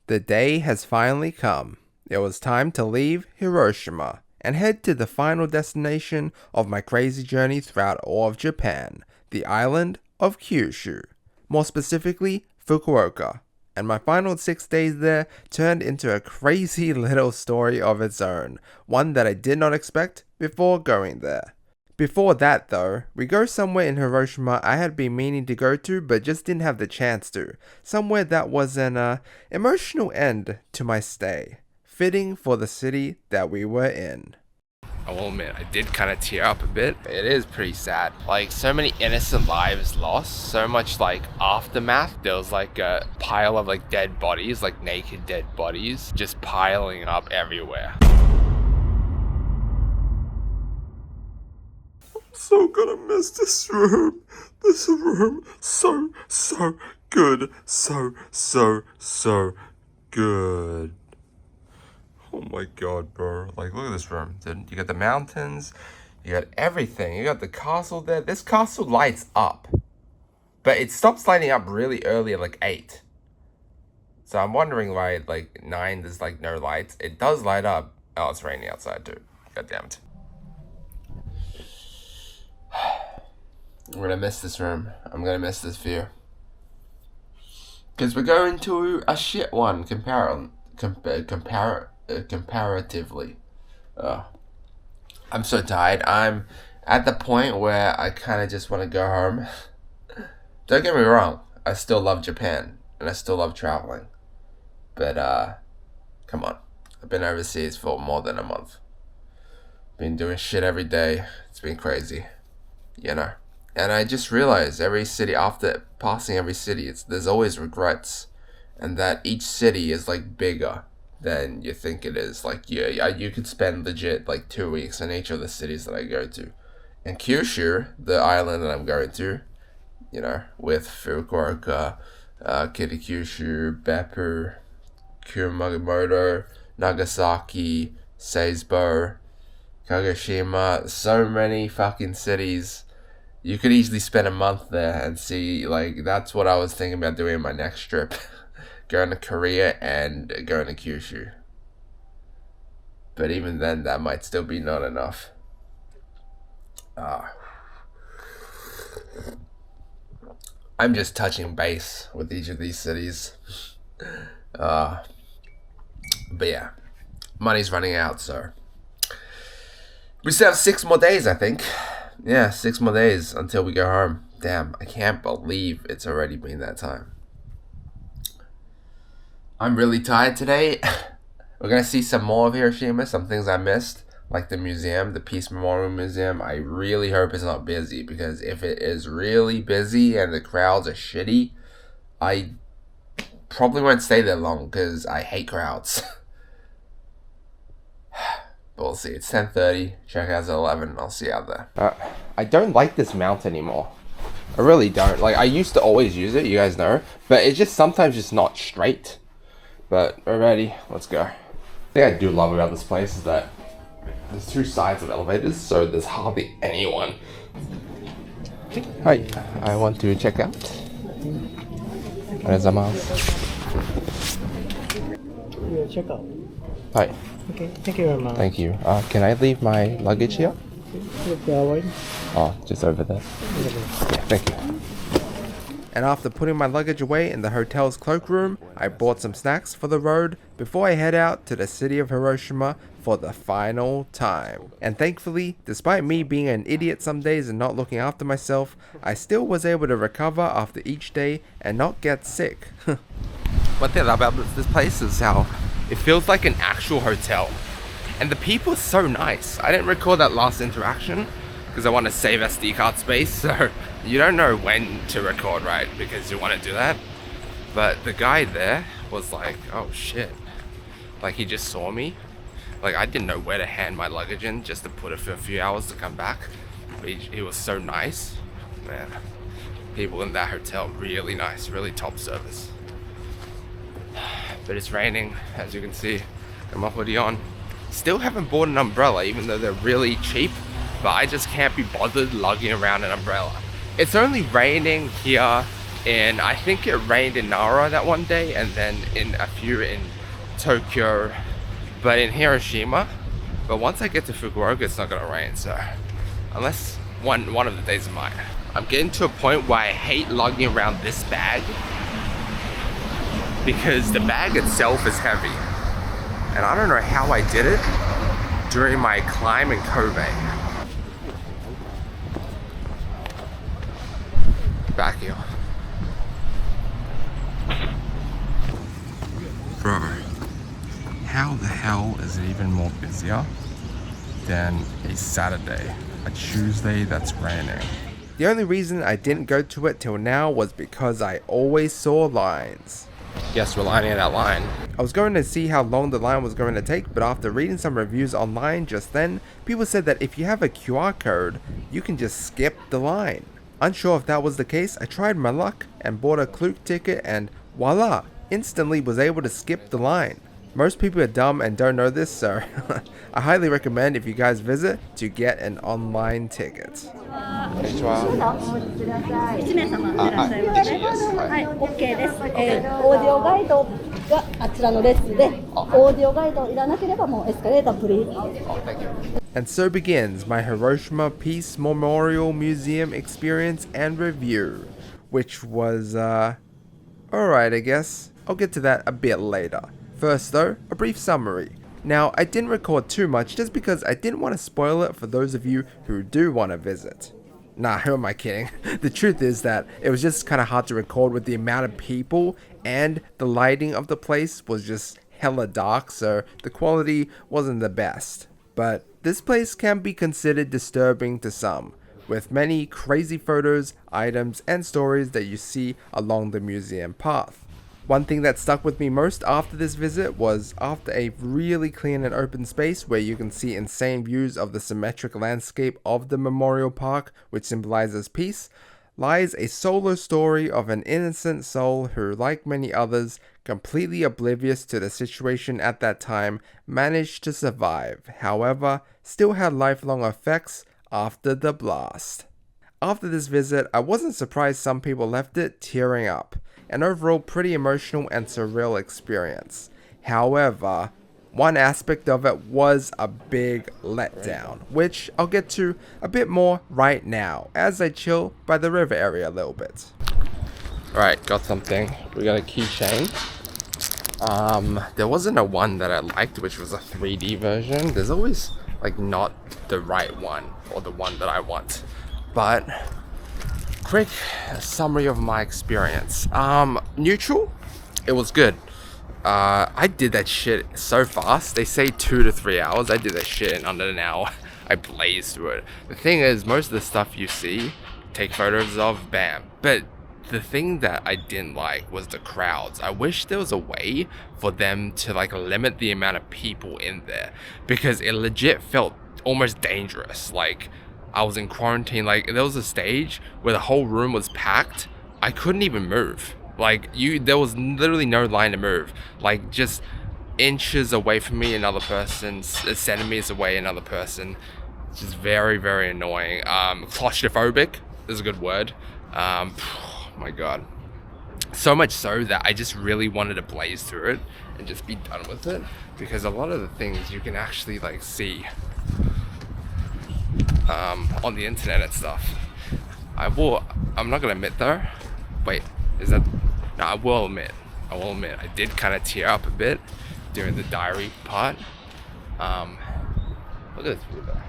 The day has finally come. It was time to leave Hiroshima and head to the final destination of my crazy journey throughout all of Japan, the island of Kyushu, more specifically Fukuoka. And my final 6 days there turned into a crazy little story of its own, one that I did not expect before going there. Before that though, we go somewhere in Hiroshima I had been meaning to go to but just didn't have the chance to. Somewhere that was an emotional end to my stay, fitting for the city that we were in. I will admit, I did kind of tear up a bit. It is pretty sad. Like, so many innocent lives lost, so much like aftermath. There was like a pile of like dead bodies, like naked dead bodies, just piling up everywhere. So gonna miss this room. This room, so good. So good. Oh my god, bro. Like, look at this room, dude. You got the mountains, you got everything. You got the castle there. This castle lights up, but it stops lighting up really early at like 8. So I'm wondering why at like 9 there's like no lights. It does light up. Oh, it's raining outside too. God damn it. I'm gonna miss this room. I'm gonna miss this view. Because we're going to a shit one comparatively. I'm so tired. I'm at the point where I kind of just want to go home. Don't get me wrong. I still love Japan. And I still love traveling. But, come on. I've been overseas for more than a month. Been doing shit every day. It's been crazy. You know. And I just realized every city, after passing every city, there's always regrets. And that each city is like bigger than you think it is. Like, you could spend legit like 2 weeks in each of the cities that I go to. And Kyushu, the island that I'm going to, you know, with Fukuoka, Kitakyushu, Beppu, Kumamoto, Nagasaki, Seibo, Kagoshima, so many fucking cities. You could easily spend a month there and see, like, that's what I was thinking about doing my next trip. Going to Korea and going to Kyushu. But even then, that might still be not enough. I'm just touching base with each of these cities. But yeah, money's running out, so we still have 6 more days, I think. Yeah, 6 more days until we go home. Damn, I can't believe it's already been that time. I'm really tired today. We're gonna see some more of Hiroshima, some things I missed, like the museum, the Peace Memorial Museum. I really hope it's not busy, because if it is really busy and the crowds are shitty, I probably won't stay there long, because I hate crowds. But we'll see. It's 10:30. Checkout's at 11. I'll see you out there. I don't like this mount anymore. I really don't. Like, I used to always use it, you guys know. But it's just sometimes just not straight. But we're ready. Let's go. The thing I do love about this place is that there's 2 sides of elevators, so there's hardly anyone. Hi. I want to check out. Yeah, check out. Hi. Okay, thank you very much. Thank you. Can I leave my luggage here? One. Oh, just over there. Yeah, thank you. And after putting my luggage away in the hotel's cloakroom, I bought some snacks for the road before I head out to the city of Hiroshima for the final time. And thankfully, despite me being an idiot some days and not looking after myself, I still was able to recover after each day and not get sick. One thing about this place is how it feels like an actual hotel. And the people are so nice. I didn't record that last interaction because I want to save SD card space, so you don't know when to record, right? Because you want to do that. But the guy there was like, oh shit. Like, he just saw me. Like, I didn't know where to hand my luggage in just to put it for a few hours to come back. But he was so nice. Man, people in that hotel, really nice, really top service. But it's raining, as you can see. Got my hoodie on. Still haven't bought an umbrella, even though they're really cheap. But I just can't be bothered lugging around an umbrella. It's only raining here And I think it rained in Nara that one day, and then in a few in Tokyo, but in Hiroshima. But once I get to Fukuoka, it's not gonna rain, so unless one of the days it might. I'm getting to a point where I hate lugging around this bag because the bag itself is heavy. And I don't know how I did it during my climb in Kobe. Back here. Bro, how the hell is it even more busier than a Saturday, a Tuesday that's raining? The only reason I didn't go to it till now was because I always saw lines. Yes, we're lining that line. I was going to see how long the line was going to take, but after reading some reviews online just then, people said that if you have a QR code, you can just skip the line. Unsure if that was the case, I tried my luck and bought a Klook ticket and voila, instantly was able to skip the line. Most people are dumb and don't know this, so I highly recommend if you guys visit to get an online ticket. 1名様いらっしゃいますね。はい、OK です。オーディオガイドがあちらの列で、オーディオガイドいらなければもうエスカレータープリーズ。And so begins my Hiroshima Peace Memorial Museum experience and review, which was, alright I guess. I'll get to that a bit later. First though, a brief summary. Now, I didn't record too much just because I didn't want to spoil it for those of you who do want to visit. Nah, who am I kidding? The truth is that it was just kind of hard to record with the amount of people, and the lighting of the place was just hella dark, so the quality wasn't the best. But this place can be considered disturbing to some, with many crazy photos, items, and stories that you see along the museum path. One thing that stuck with me most after this visit was after a really clean and open space where you can see insane views of the symmetric landscape of the memorial park, which symbolizes peace, lies a solo story of an innocent soul who, like many others, completely oblivious to the situation at that time, managed to survive, however, still had lifelong effects after the blast. After this visit, I wasn't surprised some people left it tearing up. An overall pretty emotional and surreal experience. However, one aspect of it was a big letdown, which I'll get to a bit more right now as I chill by the river area a little bit. Alright, got something. We got a keychain. There wasn't a one that I liked, which was a 3D version. There's always like not the right one or the one that I want. But quick summary of my experience. Neutral. It was good. I did that shit so fast. They say 2 to 3 hours. I did that shit in under an hour. I blazed through it. The thing is, most of the stuff you see, take photos of, bam. But the thing that I didn't like was the crowds. I wish there was a way for them to like limit the amount of people in there, because it legit felt almost dangerous. Like I was in quarantine. Like there was a stage where the whole room was packed. I couldn't even move. Like there was literally no line to move. Like just inches away from me, another person, centimeters away, another person. It's just very, very annoying. Claustrophobic is a good word. Oh my god. So much so that I just really wanted to blaze through it and just be done with it, because a lot of the things you can actually like see on the internet and stuff. I'm not gonna admit though. Wait, is that? No, I will admit. I did kind of tear up a bit during the diary part. Look at this river.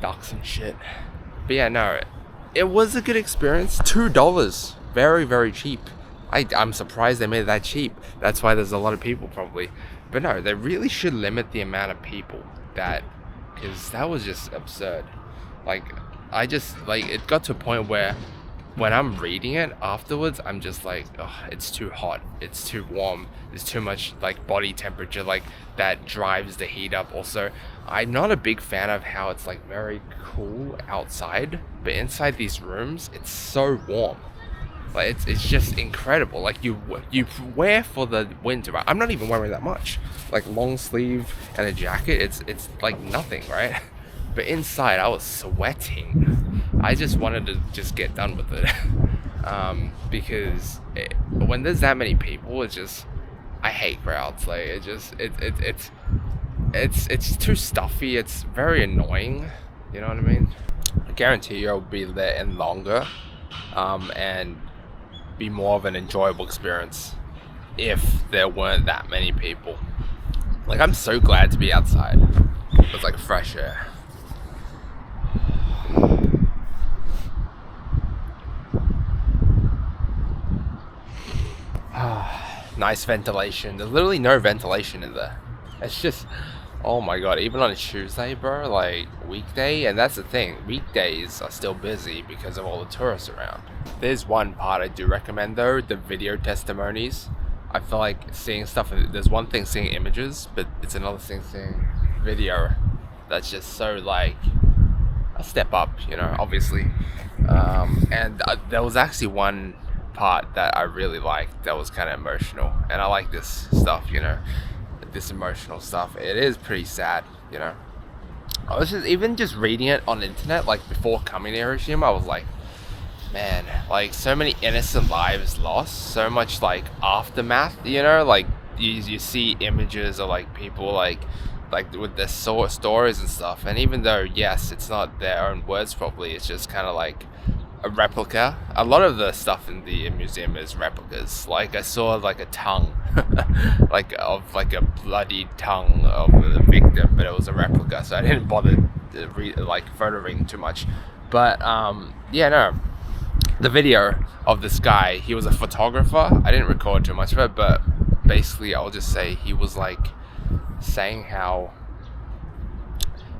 Ducks and shit. But yeah, no, it was a good experience. $2, very, very cheap. I'm surprised they made it that cheap. That's why there's a lot of people probably. But no, they really should limit the amount of people because that was just absurd. Like it got to a point where when I'm reading it afterwards, I'm just like, oh, it's too hot, it's too warm, there's too much like body temperature, like that drives the heat up. Also, I'm not a big fan of how it's like very cool outside, but inside these rooms it's so warm. Like it's just incredible. Like you wear for the winter, right? I'm not even wearing that much, like long sleeve and a jacket, it's like nothing, right? But inside I was sweating. I just wanted to just get done with it. because when there's that many people, it's just, I hate crowds. Like it's too stuffy. It's very annoying. You know what I mean? I guarantee you'll be there in longer, and be more of an enjoyable experience if there weren't that many people. Like, I'm so glad to be outside. It's like fresh air. Nice ventilation. There's literally no ventilation in there. It's just, oh my god, even on a Tuesday, bro, like weekday, and that's the thing, weekdays are still busy because of all the tourists around. There's one part I do recommend though, the video testimonies. I feel like seeing stuff, there's one thing seeing images, but it's another thing seeing video that's just so like a step up, you know, obviously. And there was actually one part that I really liked that was kind of emotional, and I like this stuff, you know, this emotional stuff. It is pretty sad, you know. I was just reading it on the internet, like before coming to Hiroshima, I was like, man, like so many innocent lives lost, so much like aftermath, you know, like you see images of like people like with their stories and stuff, and even though yes, it's not their own words probably, it's just kind of like a replica. A lot of the stuff in the museum is replicas. Like I saw like a tongue like of like a bloody tongue of the victim, but it was a replica, so I didn't bother like photoing too much. But yeah, no, the video of this guy, he was a photographer. I didn't record too much of it, but basically I'll just say he was like saying how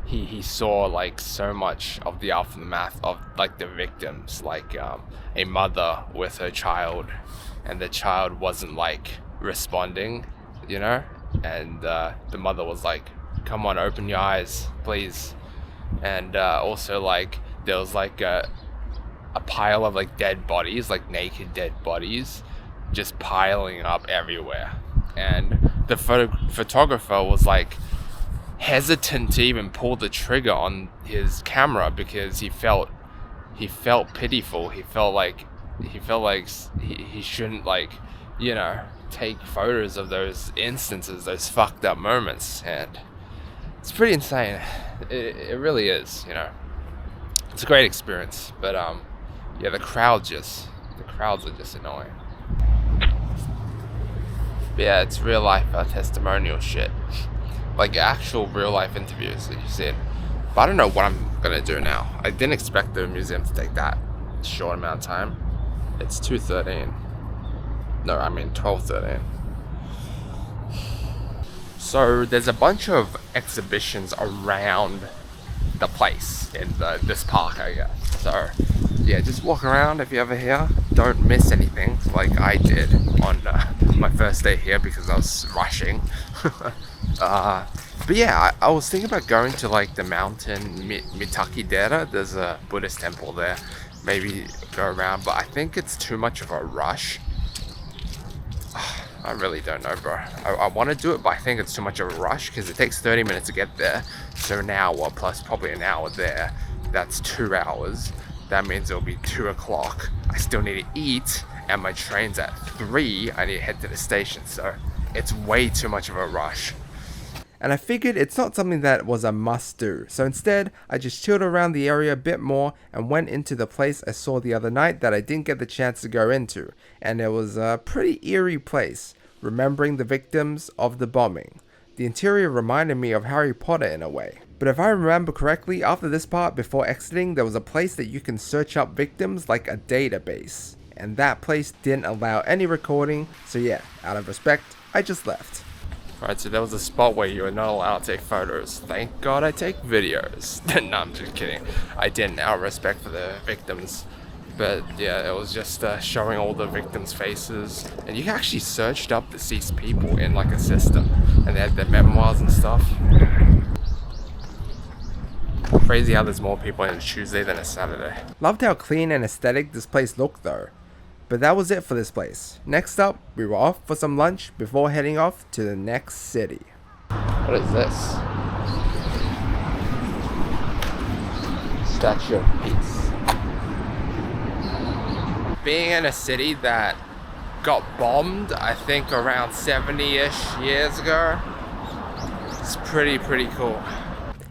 he saw like so much of the aftermath of like the victims, like a mother with her child, and the child wasn't like responding, you know, and the mother was like, come on, open your eyes please. And also like there was like a pile of like dead bodies, like naked dead bodies, just piling up everywhere, and the photographer was like hesitant to even pull the trigger on his camera because he felt pitiful. He felt like he shouldn't, like, you know, take photos of those instances, those fucked up moments, and it's pretty insane. It really is, you know. It's a great experience, but yeah, the crowds are just annoying. But yeah, it's real life testimonial shit. Like actual real life interviews that you said. But I don't know what I'm gonna do now. I didn't expect the museum to take that short amount of time. It's 2:13. No, I mean 12:13. So there's a bunch of exhibitions around the place in this park, I guess. So yeah, just walk around if you're ever here. Don't miss anything like I did on my first day here because I was rushing. But yeah, I was thinking about going to like the mountain Mitaki-dera. There's a Buddhist temple there. Maybe go around, but I think it's too much of a rush. I really don't know, bro. I want to do it, but I think it's too much of a rush because it takes 30 minutes to get there. So an hour plus probably an hour there. That's 2 hours. That means it'll be 2 o'clock. I still need to eat, and my train's at 3. I need to head to the station, so it's way too much of a rush. And I figured it's not something that was a must do. So instead, I just chilled around the area a bit more and went into the place I saw the other night that I didn't get the chance to go into. And it was a pretty eerie place, remembering the victims of the bombing. The interior reminded me of Harry Potter in a way. But if I remember correctly, after this part, before exiting, there was a place that you can search up victims like a database. And that place didn't allow any recording, so yeah, out of respect, I just left. Alright, so there was a spot where you were not allowed to take photos. Thank God I take videos. No, I'm just kidding. I didn't, out of respect for the victims. But yeah, it was just showing all the victims' faces. And you actually searched up deceased people in like a system. And they had their memoirs and stuff. Crazy how there's more people on a Tuesday than a Saturday. Loved how clean and aesthetic this place looked though. But that was it for this place. Next up, we were off for some lunch before heading off to the next city. What is this? Statue of Peace. being in a city that got bombed, I think around 70-ish years ago, it's pretty cool.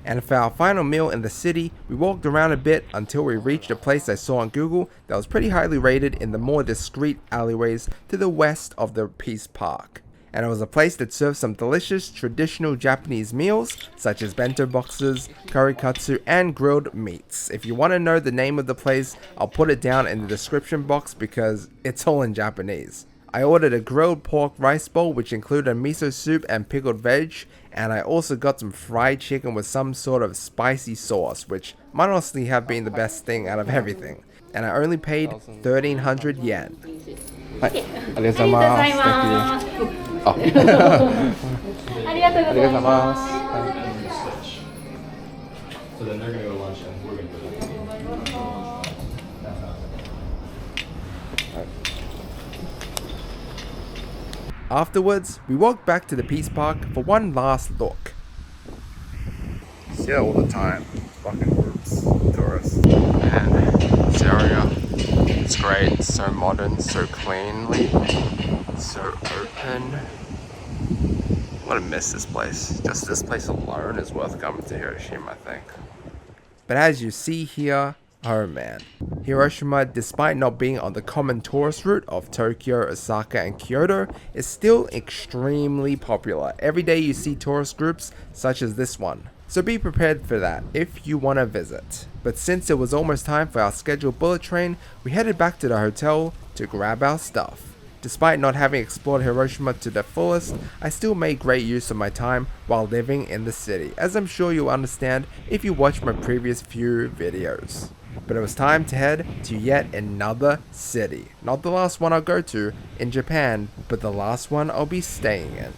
And for our final meal in the city, we walked around a bit until we reached a place I saw on Google that was pretty highly rated in the more discreet alleyways to the west of the Peace Park. And it was a place that served some delicious traditional Japanese meals such as bento boxes, curry katsu, and grilled meats. If you want to know the name of the place, I'll put it down in the description box because it's all in Japanese. I ordered a grilled pork rice bowl which included a miso soup and pickled veg, and I also got some fried chicken with some sort of spicy sauce, which might honestly have been the best thing out of everything. And I only paid 1,300 yen. Hi. So then they're gonna go to lunch and we're gonna go to lunch. Afterwards, we walked back to the Peace Park for one last look. See it all the time. Fucking groups, tourists. And this area, it's great. It's so modern, so cleanly, so open. I'm gonna miss this place. Just this place alone is worth coming to Hiroshima, I think. But as you see here, oh man, Hiroshima, despite not being on the common tourist route of Tokyo, Osaka, and Kyoto, is still extremely popular. Every day you see tourist groups such as this one. So be prepared for that if you want to visit. But since it was almost time for our scheduled bullet train, we headed back to the hotel to grab our stuff. Despite not having explored Hiroshima to the fullest, I still made great use of my time while living in the city, as I'm sure you'll understand if you watch my previous few videos. But it was time to head to yet another city. Not the last one I'll go to in Japan, but the last one I'll be staying in.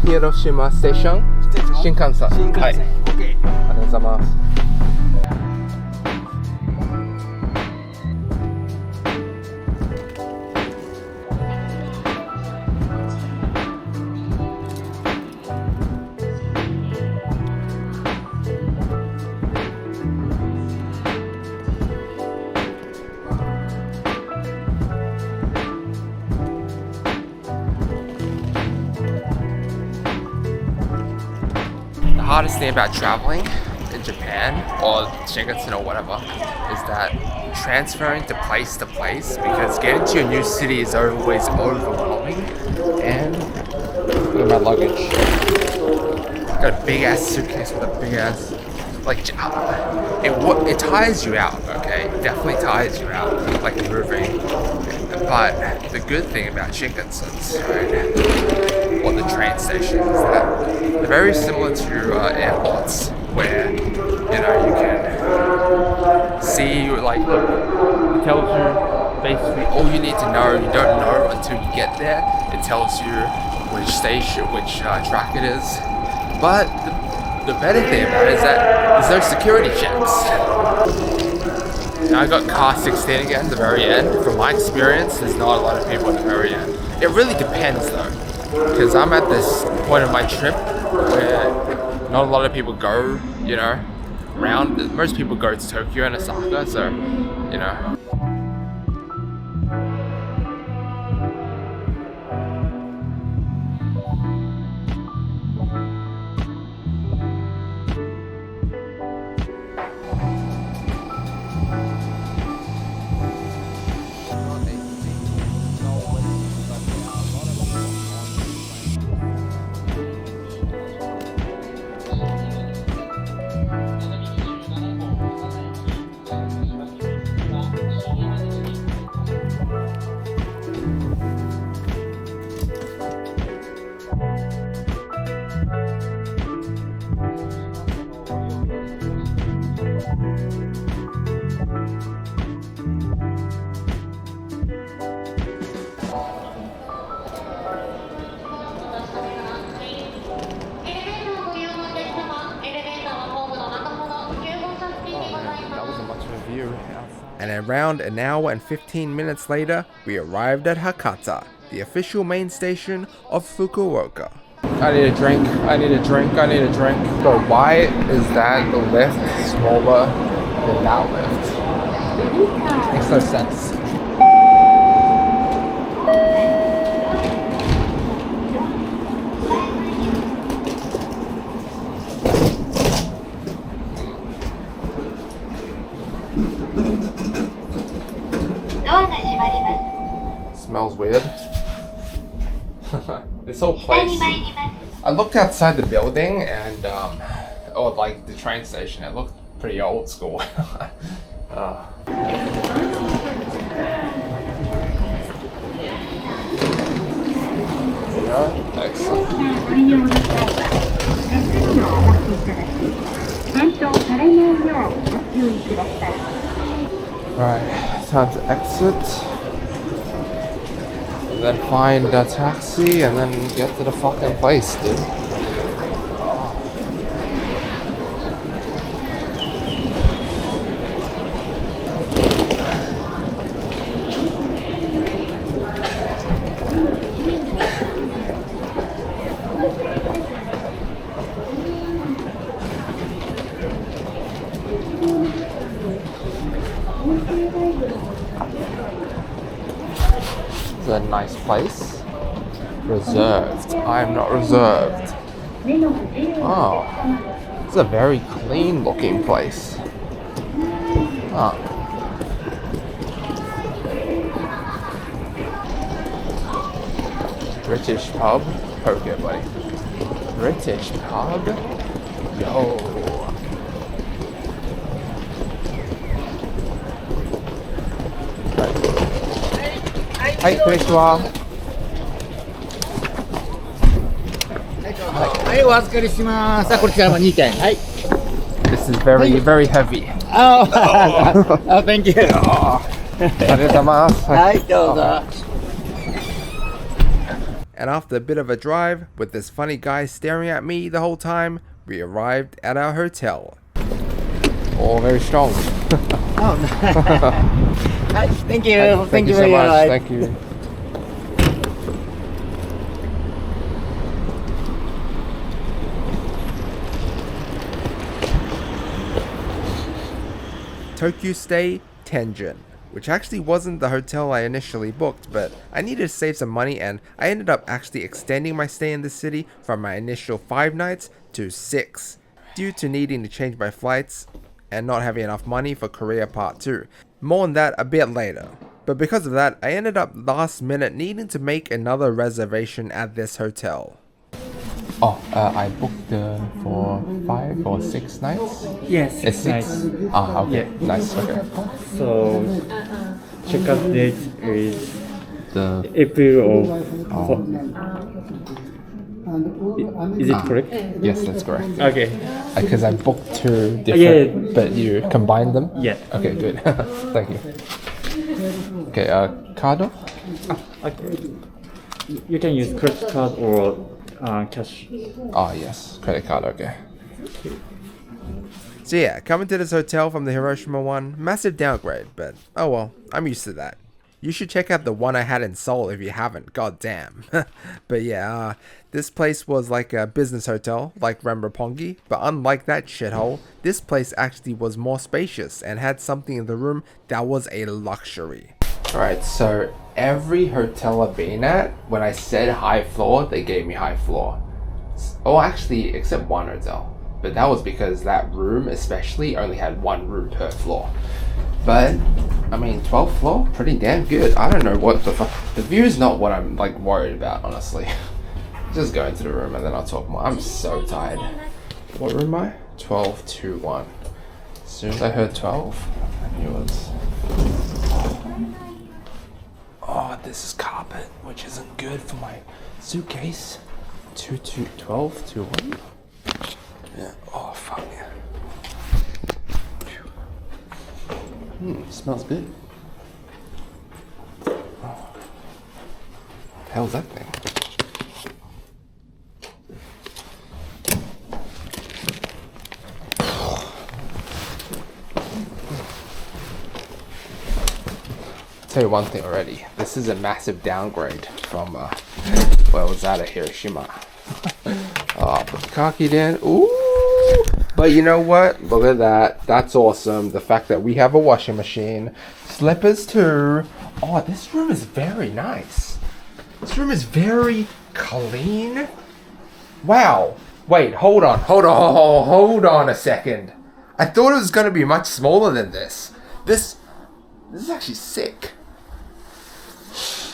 Hiroshima Station? Shinkansen. Shinkansen. Okay. ありがとうございます。The hardest thing about traveling in Japan or Shinkansen or whatever is that transferring to place because getting to a new city is always overwhelming. And look at my luggage. Got a big ass suitcase with a big ass, like it tires you out. Okay, it definitely tires you out, like moving. But the good thing about Shinkansens, right, or the train stations, is that they're very similar to airports, where you can see, like, it tells you basically all you need to know. You don't know until you get there. It tells you which station, which track it is. But the better thing about it is that there's no security checks. Now I got car 16 again at the very end. From my experience, there's not a lot of people at the very end. It really depends though, because I'm at this point of my trip where not a lot of people go, around. Most people go to Tokyo and Osaka, so, And around an hour and 15 minutes later, we arrived at Hakata, the official main station of Fukuoka. I need a drink, I need a drink, I need a drink. But why is that lift smaller than that lift? Makes no sense. Smells weird. This whole place. I looked outside the building and, or like the train station, it looked pretty old school. Excellent. Right, time to exit. Then find a taxi and then get to the fucking place, dude. It's a nice place. Reserved. I'm not reserved. Oh, it's a very clean looking place. Oh. British pub? Okay, buddy. British pub? Yo. Hi, konnichiwa. This is very, very heavy. Oh, thank you. And after a bit of a drive, with this funny guy staring at me the whole time, we arrived at our hotel. Oh, very strong. Thank you. Thank you so much. Thank you. Tokyo stay, Tenjin, which actually wasn't the hotel I initially booked, but I needed to save some money and I ended up actually extending my stay in the city from my initial 5 nights to 6, due to needing to change my flights and not having enough money for Korea Part 2. More on that a bit later. But because of that, I ended up last minute needing to make another reservation at this hotel. Oh, I booked for 5 or 6 nights? Yes, It's 6? Ah, okay. Yeah. Nice, okay. So, checkout date is The April of... Is it correct? Yes, that's correct. Okay. Because I booked 2 different, but you combined them? Yeah. Okay, good. Thank you. Okay, card? Okay. You can use credit card or cash. Oh, yes, credit card, okay. So yeah, coming to this hotel from the Hiroshima one, massive downgrade, but oh well, I'm used to that. You should check out the one I had in Seoul if you haven't, goddamn. But yeah, this place was like a business hotel, like Ramrapongi, but unlike that shithole, this place actually was more spacious and had something in the room that was a luxury. Alright, so every hotel I've been at, when I said high floor, they gave me high floor. Oh, actually, except one hotel. But that was because that room especially only had 1 room per floor. But, I mean, 12th floor, pretty damn good. I don't know what the fuck. The view is not what I'm like worried about, honestly. Just go into the room and then I'll talk more. I'm so tired. What room am I? 1221. As soon as I heard 12, I knew it was... Oh, this is carpet, which isn't good for my suitcase. 1221. Yeah. Oh, fuck yeah. Smells good. Oh. The hell's that thing? tell you one thing already. This is a massive downgrade from where was that at Hiroshima. Oh, put the car key in. Ooh. But you know what? Look at that. That's awesome. The fact that we have a washing machine. Slippers too. Oh, this room is very nice. This room is very clean. Wow. Wait, hold on a second. I thought it was going to be much smaller than this. This is actually sick.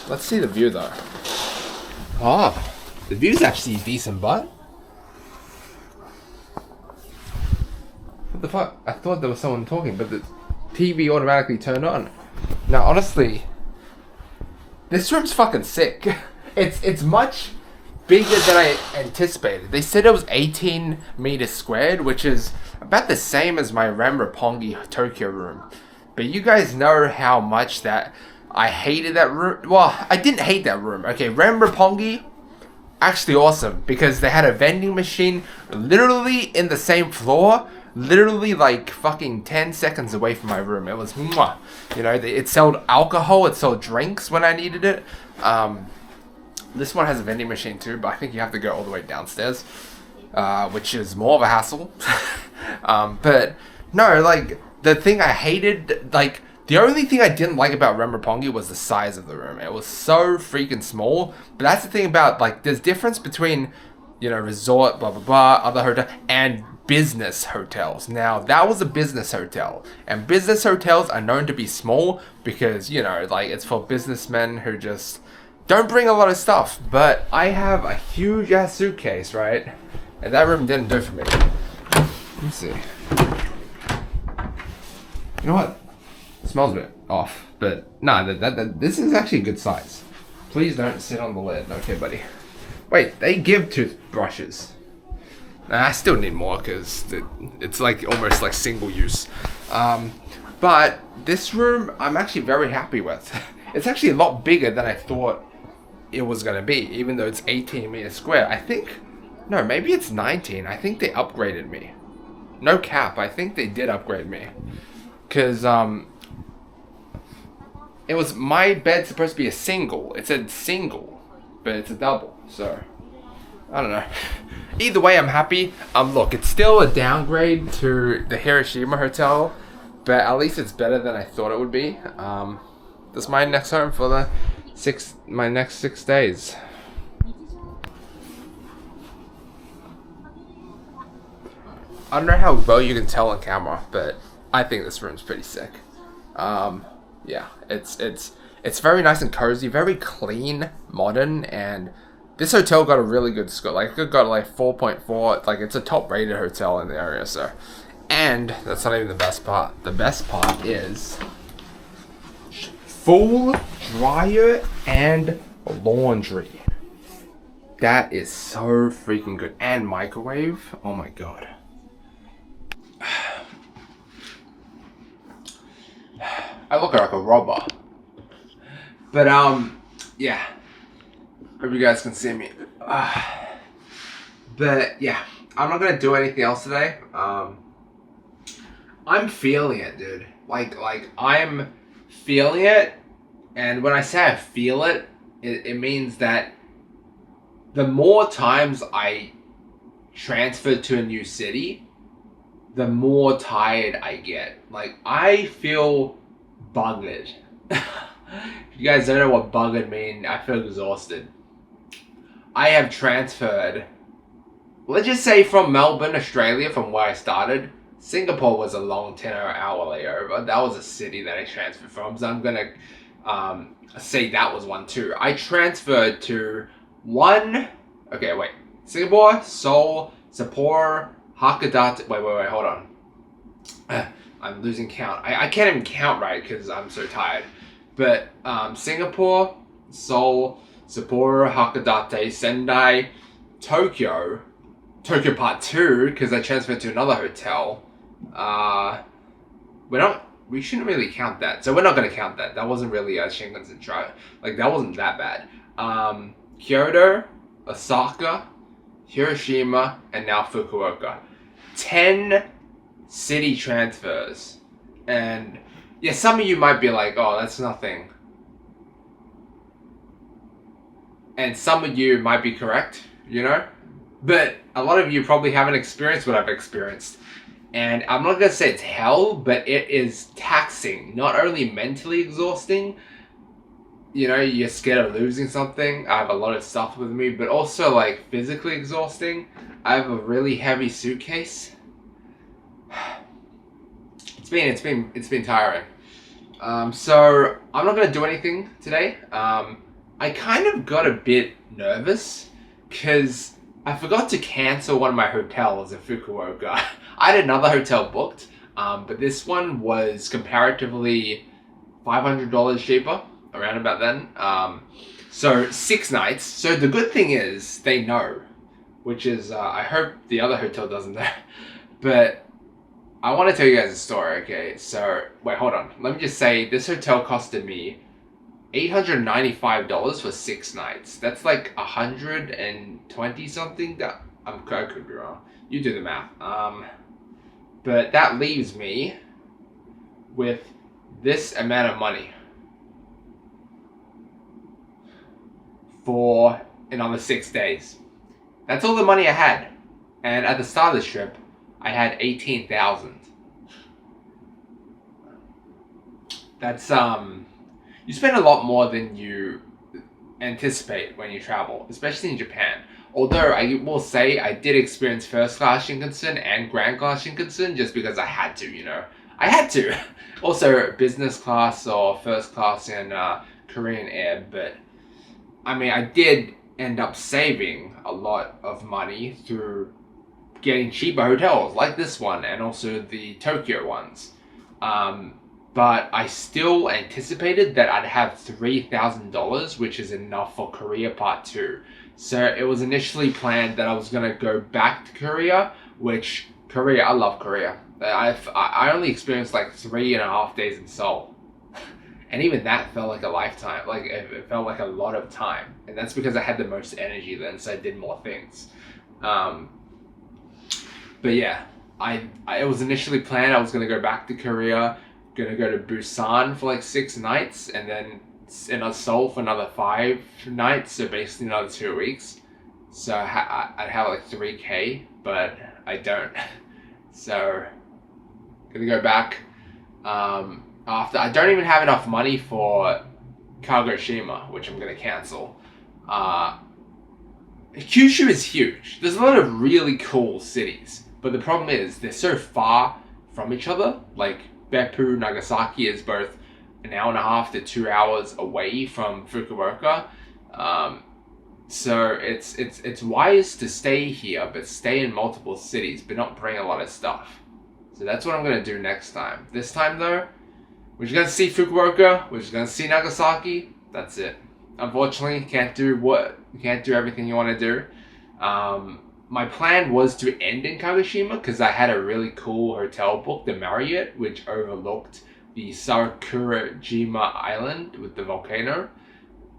Let's see the view though. Oh, the view's actually decent, but what the fuck? I thought there was someone talking, but the TV automatically turned on. Now, honestly, this room's fucking sick. It's much bigger than I anticipated. They said it was 18 meters squared, which is about the same as my Roppongi Tokyo room. But you guys know how much that I hated that room. Well, I didn't hate that room. Okay, Roppongi, actually awesome, because they had a vending machine literally in the same floor, literally like fucking 10 seconds away from my room. It was mwah. You know, it sold alcohol, it sold drinks when I needed it. This one has a vending machine too, but I think you have to go all the way downstairs, which is more of a hassle. But no, like, the thing I hated, like, the only thing I didn't like about Roppongi was the size of the room. It was so freaking small. But that's the thing about, like, there's difference between, you know, resort, blah, blah, blah, other hotel, and business hotels. Now, that was a business hotel. And business hotels are known to be small because, you know, like, it's for businessmen who just don't bring a lot of stuff. But I have a huge ass suitcase, right? And that room didn't do it for me. Let me see. You know what? It smells a bit off, but nah, this is actually a good size. Please don't sit on the lid. Okay, buddy. Wait, they give toothbrushes. Nah, I still need more because it's like almost like single use. But this room, I'm actually very happy with. It's actually a lot bigger than I thought it was gonna be, even though it's 18 meters square. I think, no, maybe it's 19. I think they upgraded me. No cap, I think they did upgrade me. Cause it was, my bed's supposed to be a single. It said single, but it's a double. So I don't know. Either way, I'm happy. Look, it's still a downgrade to the Hiroshima hotel, but at least it's better than I thought it would be. This is my next home for the my next 6 days. I don't know how well you can tell on camera, but I think this room's pretty sick. Yeah, it's very nice and cozy, very clean, modern, and this hotel got a really good score. Like, it got like 4.4. Like, it's a top-rated hotel in the area. So, and that's not even the best part. The best part is full dryer and laundry. That is so freaking good, and microwave. Oh my god. I look like a robber. But, yeah. Hope you guys can see me. But, yeah. I'm not gonna do anything else today. I'm feeling it, dude. Like, I'm feeling it. And when I say I feel it, it means that the more times I transfer to a new city, the more tired I get. Like, I feel buggered. If you guys don't know what buggered mean, I feel exhausted. I have transferred, let's just say, from Melbourne, Australia, from where I started. Singapore was a long 10-hour layover. That was a city that I transferred from, so I'm gonna say that was one too. I transferred to Singapore, Seoul, Sapporo, Hakodate. Wait, hold on. I'm losing count. I can't even count right because I'm so tired. But Singapore, Seoul, Sapporo, Hakodate, Sendai, Tokyo Part 2 because I transferred to another hotel. We shouldn't really count that, so we're not gonna count that. That wasn't really a Shinkansen try. Like, that wasn't that bad. Kyoto, Osaka, Hiroshima, and now Fukuoka. 10 city transfers. And yeah, some of you might be like, oh, that's nothing. and some of you might be correct, you know, but a lot of you probably haven't experienced what I've experienced. And I'm not gonna say it's hell, but it is taxing, not only mentally exhausting, you know, you're scared of losing something. I have a lot of stuff with me, but also like physically exhausting. I have a really heavy suitcase. It's been tiring. So I'm not gonna do anything today. I kind of got a bit nervous because I forgot to cancel one of my hotels in Fukuoka. I had another hotel booked, but this one was comparatively $500 cheaper, around about then. So 6 nights. So the good thing is they know, which is, I hope the other hotel doesn't know. But I want to tell you guys a story, okay? So, wait, hold on. Let me just say, this hotel costed me $895 for 6 nights. That's like 120 something. I could be wrong. You do the math. But that leaves me with this amount of money for another 6 days. That's all the money I had. And at the start of this trip, I had 18,000. That's you spend a lot more than you anticipate when you travel, especially in Japan. Although I will say I did experience first class Shinkansen and grand class Shinkansen just because I had to, you know. I had to. Also business class or first class in Korean Air, but I mean I did end up saving a lot of money through getting cheaper hotels like this one and also the Tokyo ones. But I still anticipated that I'd have $3,000, which is enough for Korea Part 2. So it was initially planned that I was going to go back to Korea, which Korea, I love Korea. I only experienced like 3.5 days in Seoul. And even that felt like a lifetime. Like it felt like a lot of time. And that's because I had the most energy then, so I did more things. But yeah, it was initially planned I was going to go back to Korea, going to go to Busan for like 6 nights, and then in Seoul for another 5 nights, so basically another 2 weeks. So I'd have like 3K, but I don't. So, going to go back. After I don't even have enough money for Kagoshima, which I'm going to cancel. Kyushu is huge. There's a lot of really cool cities. But the problem is, they're so far from each other. Like, Beppu, Nagasaki is both 1.5 to 2 hours away from Fukuoka. So it's wise to stay here, but stay in multiple cities, but not bring a lot of stuff. So that's what I'm going to do next time. This time, though, we're just going to see Fukuoka. We're just going to see Nagasaki. That's it. Unfortunately, can't do everything you want to do. My plan was to end in Kagoshima because I had a really cool hotel booked, the Marriott, which overlooked the Sakurajima Island with the volcano.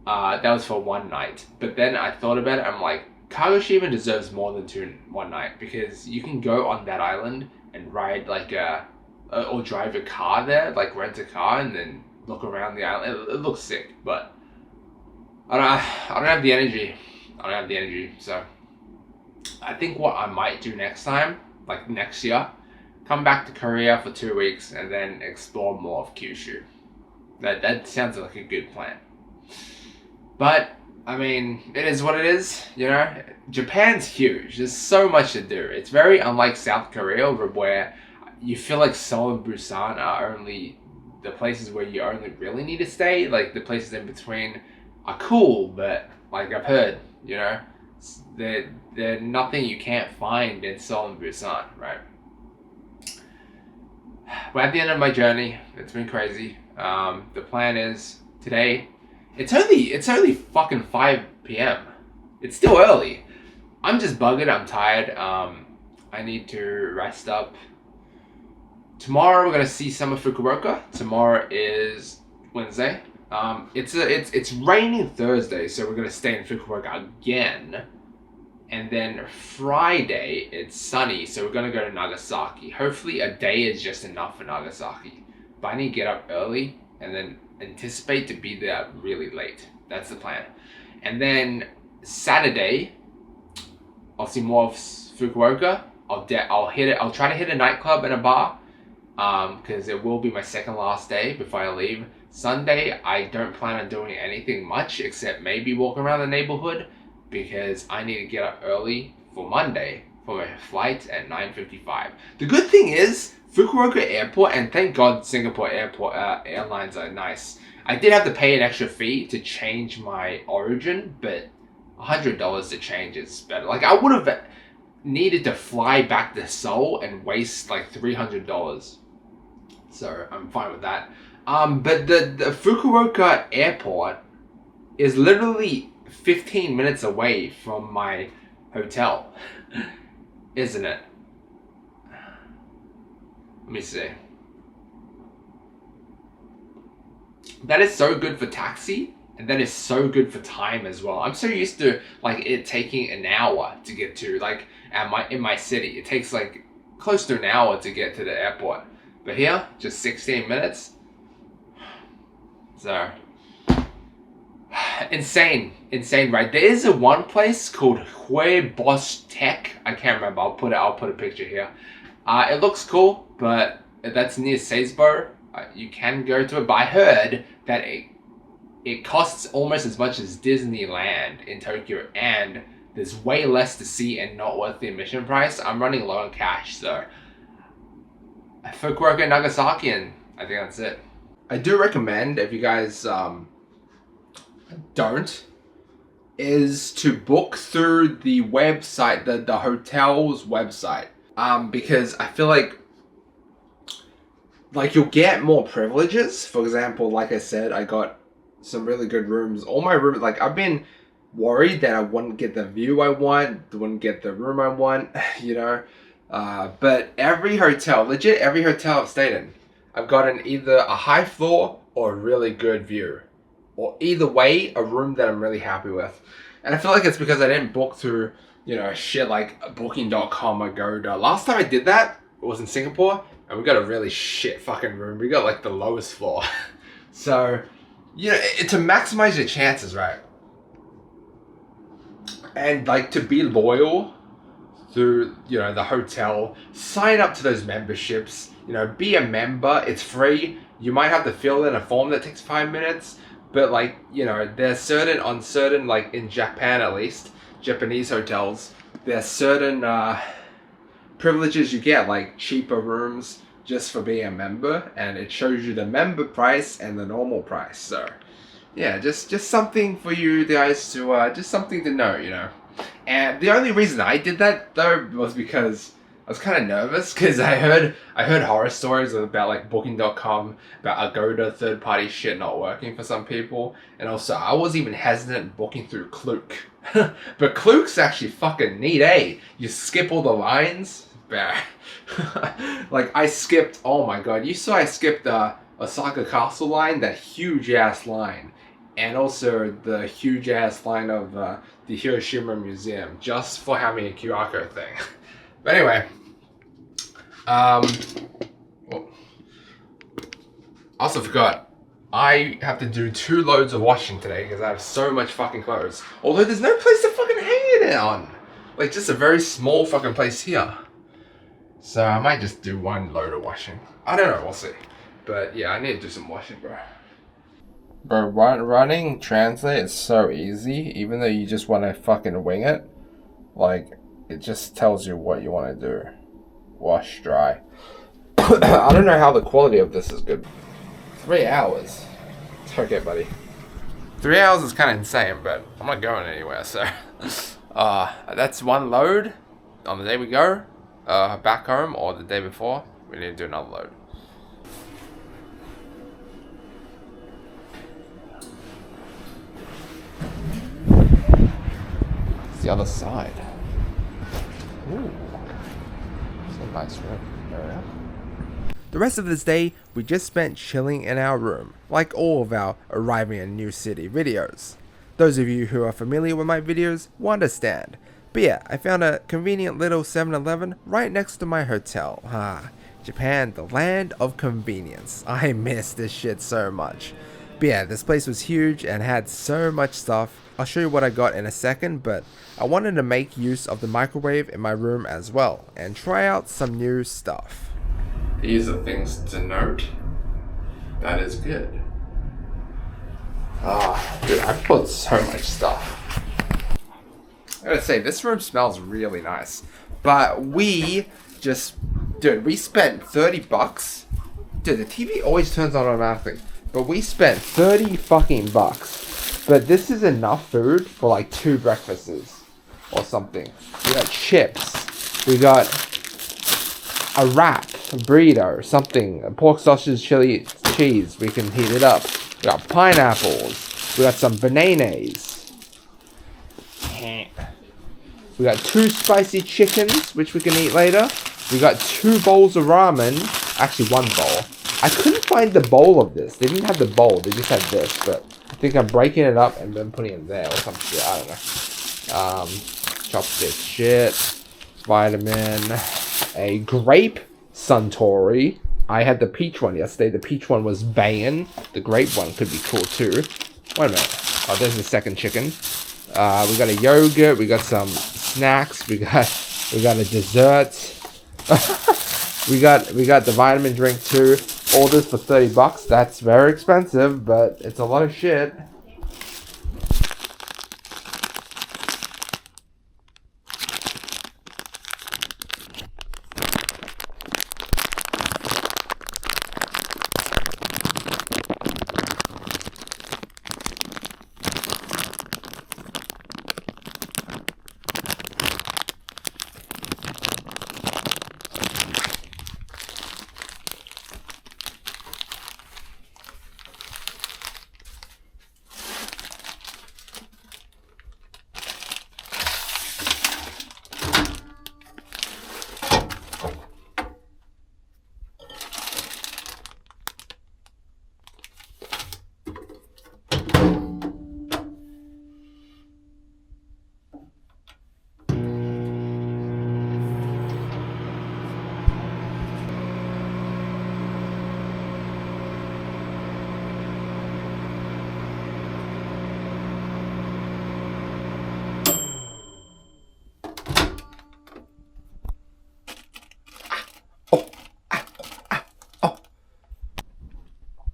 That was for 1 night. But then I thought about it. I'm like, Kagoshima deserves more than 1 night because you can go on that island and ride like or drive a car there, like rent a car and then look around the island. It looks sick, but I don't have the energy. So I think what I might do next time, like next year, come back to Korea for 2 weeks and then explore more of Kyushu. That sounds like a good plan. But I mean, it is what it is, you know. Japan's huge. There's so much to do. It's very unlike South Korea, where you feel like Seoul and Busan are only the places where you only really need to stay. Like the places in between are cool, but like I've heard, you know, they're nothing you can't find in Seoul and Busan, right? We're at the end of my journey. It's been crazy. The plan is today. It's only fucking 5 p.m. It's still early. I'm just buggered. I'm tired. I need to rest up. Tomorrow we're gonna see some of Fukuoka. Tomorrow is Wednesday. It's raining Thursday, so we're gonna stay in Fukuoka again. And then Friday it's sunny, so we're gonna go to Nagasaki. Hopefully a day is just enough for Nagasaki. But I need to get up early and then anticipate to be there really late. That's the plan. And then Saturday, I'll see more of Fukuoka. I'll try to hit a nightclub and a bar, because it will be my second last day before I leave. Sunday, I don't plan on doing anything much except maybe walk around the neighborhood, because I need to get up early for Monday for my flight at 9:55. The good thing is Fukuoka Airport, and thank God Singapore Airport airlines are nice. I did have to pay an extra fee to change my origin, but $100 to change is better. Like, I would have needed to fly back to Seoul and waste like $300. So I'm fine with that. But the Fukuoka Airport is literally 15 minutes away from my hotel, isn't it? Let me see. That is so good for taxi, and that is so good for time as well. I'm so used to like it taking an hour to get to, like in my city. It takes like close to an hour to get to the airport. But here, just 16 minutes. So insane, right? There is one place called Boss Tech. I can't remember. I'll put a picture here. It looks cool, but that's near Sapporo. You can go to it, but I heard that it costs almost as much as Disneyland in Tokyo, and there's way less to see and not worth the admission price. I'm running low on cash, so Fukuoka, Nagasaki, and I think that's it. I do recommend, if you guys don't, is to book through the website, the hotel's website, because I feel like you'll get more privileges. For example, like I said, I got some really good rooms. All my rooms, like, I've been worried that I wouldn't get the view I want, wouldn't get the room I want, you know. But every hotel, legit every hotel I've stayed in, I've gotten either a high floor or a really good view. Or either way, a room that I'm really happy with. And I feel like it's because I didn't book through, you know, shit like booking.com or Agoda. Last time I did that, it was in Singapore, and we got a really shit fucking room. We got like the lowest floor. So, you know, to maximize your chances, right? And like to be loyal through, you know, the hotel, sign up to those memberships, you know, be a member. It's free. You might have to fill in a form that takes 5 minutes, but like, you know, there's certain, like in Japan at least, Japanese hotels, there's certain privileges you get, like cheaper rooms just for being a member, and it shows you the member price and the normal price. So yeah, just something for you guys to just something to know, you know. And the only reason I did that though was because I was kind of nervous, because I heard horror stories about like booking.com, about Agoda third-party shit not working for some people. And also I was even hesitant booking through Klook. But Klook's actually fucking neat, eh? You skip all the lines. Like I skipped, oh my god, you saw I skipped the Osaka Castle line, that huge ass line. And also the huge ass line of the Hiroshima Museum, just for having a QR code thing. But anyway, well, I also forgot, I have to do 2 loads of washing today because I have so much fucking clothes. Although there's no place to fucking hang it on. Like just a very small fucking place here. So I might just do 1 load of washing. I don't know, we'll see. But yeah, I need to do some washing, bro. Bro, running Translate is so easy, even though you just want to fucking wing it. Like, it just tells you what you want to do. Wash, dry. I don't know how the quality of this is good. 3 hours. It's okay, buddy. 3 hours is kind of insane, but I'm not going anywhere, so. That's 1 load on the day we go. Back home, or the day before. We need to do another load. It's the other side. Ooh. It's a nice room area. The rest of this day, we just spent chilling in our room, like all of our arriving in new city videos. Those of you who are familiar with my videos will understand. But yeah, I found a convenient little 7-Eleven right next to my hotel. Japan, the land of convenience. I miss this shit so much. But yeah, this place was huge and had so much stuff. I'll show you what I got in a second, but I wanted to make use of the microwave in my room as well and try out some new stuff. These are things to note. That is good. Dude, I put so much stuff. I gotta say, this room smells really nice. But we spent 30 bucks. Dude, the TV always turns on automatically. But we spent 30 fucking bucks. But this is enough food for like 2 breakfasts or something. We got chips. We got a wrap, a burrito, something. A pork sausage, chili, cheese. We can heat it up. We got pineapples. We got some bananas. We got 2 spicy chickens, which we can eat later. We got 2 bowls of ramen. Actually, 1 bowl. I couldn't find the bowl of this. They didn't have the bowl. They just had this. But I think I'm breaking it up and then putting it there or some shit. I don't know. Chopstick shit. Vitamin. A grape Suntory. I had the peach one yesterday. The peach one was banging. The grape one could be cool too. Wait a minute. Oh, there's the second chicken. We got a yogurt. We got some snacks. We got a dessert. we got the vitamin drink too. All this for 30 bucks. That's very expensive, but it's a lot of shit.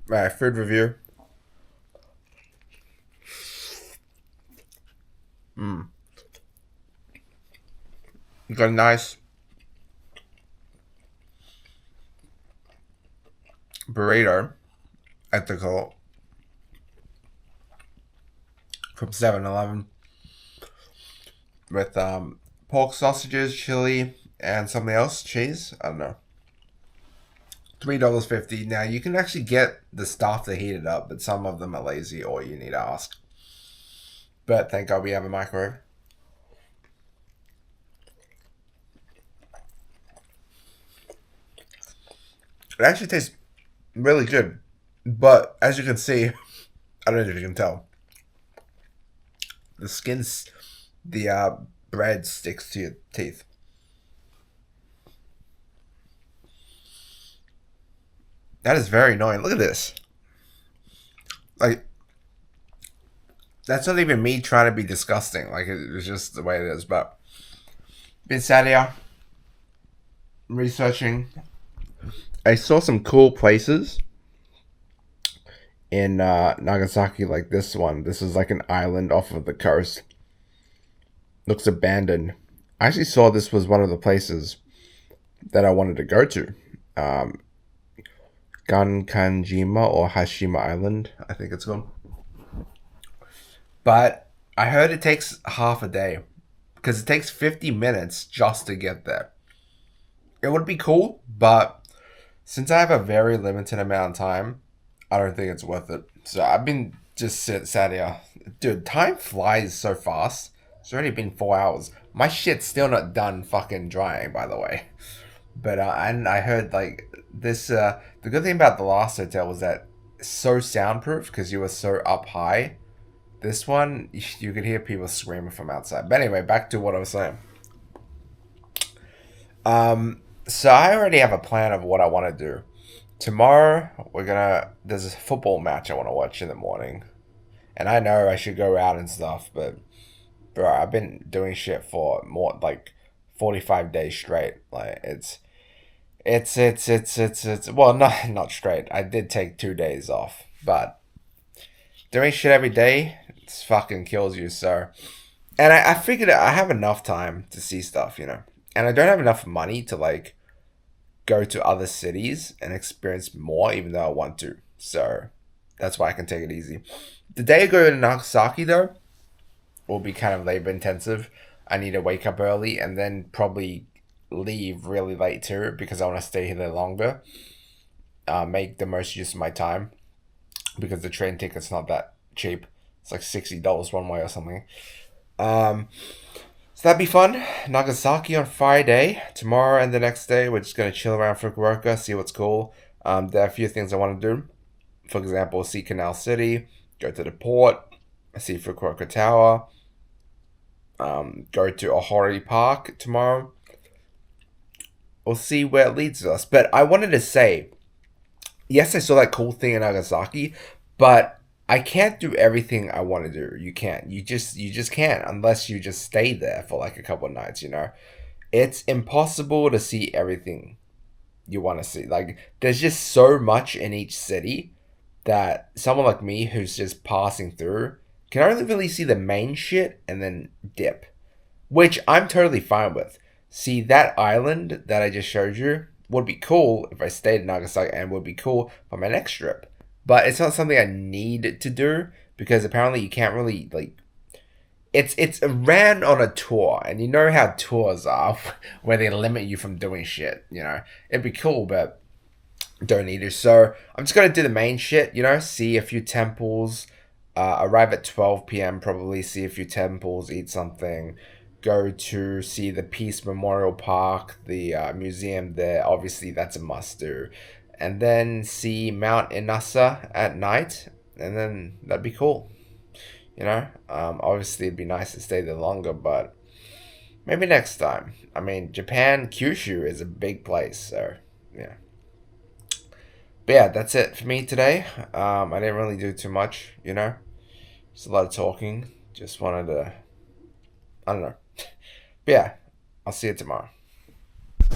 Alright, food review. You got a nice burrito at the call from 7-Eleven with pork sausages, chili, and something else, cheese. I don't know. $3.50. Now you can actually get the stuff to heat it up, but some of them are lazy or you need to ask. But thank God we have a microwave. It actually tastes really good, but as you can see, I don't know if you can tell, the bread sticks to your teeth. That is very annoying. Look at this. Like, that's not even me trying to be disgusting. Like, it's just the way it is. But, been sat here, researching. I saw some cool places in Nagasaki, like this one. This is like an island off of the coast. Looks abandoned. I actually saw this was one of the places that I wanted to go to. Gankanjima or Hashima Island, I think it's called. But I heard it takes half a day because it takes 50 minutes just to get there. It would be cool, but since I have a very limited amount of time, I don't think it's worth it. So I've been just sat here. Dude, time flies so fast. It's already been 4 hours. My shit's still not done fucking drying, by the way. But and I heard like this. The good thing about the last hotel was that it's so soundproof because you were so up high. This one, you could hear people screaming from outside. But anyway, back to what I was saying. So I already have a plan of what I want to do. tomorrow there's a football match I want to watch in the morning. And I know I should go out and stuff, but bro, I've been doing shit for more like 45 days straight. Like it's well, not straight. I did take 2 days off, but doing shit every day, it's fucking kills you, so. And I figured I have enough time to see stuff, you know. And I don't have enough money to like go to other cities and experience more, even though I want to. So that's why I can take it easy. The day I go to Nagasaki though will be kind of labor intensive. I need to wake up early and then probably leave really late too because I want to stay here longer. Make the most use of my time because the train ticket's not that cheap. It's like $60 one way or something. So that'd be fun. Nagasaki on Friday. Tomorrow and the next day, we're just gonna chill around Fukuoka, see what's cool. There are a few things I want to do. For example, see Canal City, go to the port, see Fukuoka Tower, go to Ohori Park tomorrow. We'll see where it leads us. But I wanted to say, yes, I saw that cool thing in Nagasaki, but I can't do everything I want to do. You can't. You just can't unless you just stay there for like a couple of nights, you know. It's impossible to see everything you want to see. Like there's just so much in each city that someone like me who's just passing through can only really see the main shit and then dip, which I'm totally fine with. See, that island that I just showed you would be cool if I stayed in Nagasaki and would be cool for my next trip. But it's not something I need to do because apparently you can't really like. It's ran on a tour, and you know how tours are, where they limit you from doing shit. You know, it'd be cool, but don't need to. So I'm just gonna do the main shit. You know, see a few temples. Arrive at 12 p.m. probably. See a few temples. Eat something. Go to see the Peace Memorial Park, the museum there. Obviously, that's a must do. And then see Mount Inasa at night, and then that'd be cool. You know, obviously it'd be nice to stay there longer, but maybe next time. I mean, Japan, Kyushu is a big place, so yeah. But yeah, that's it for me today. I didn't really do too much, you know. Just a lot of talking. Just wanted to, I don't know. But yeah, I'll see you tomorrow.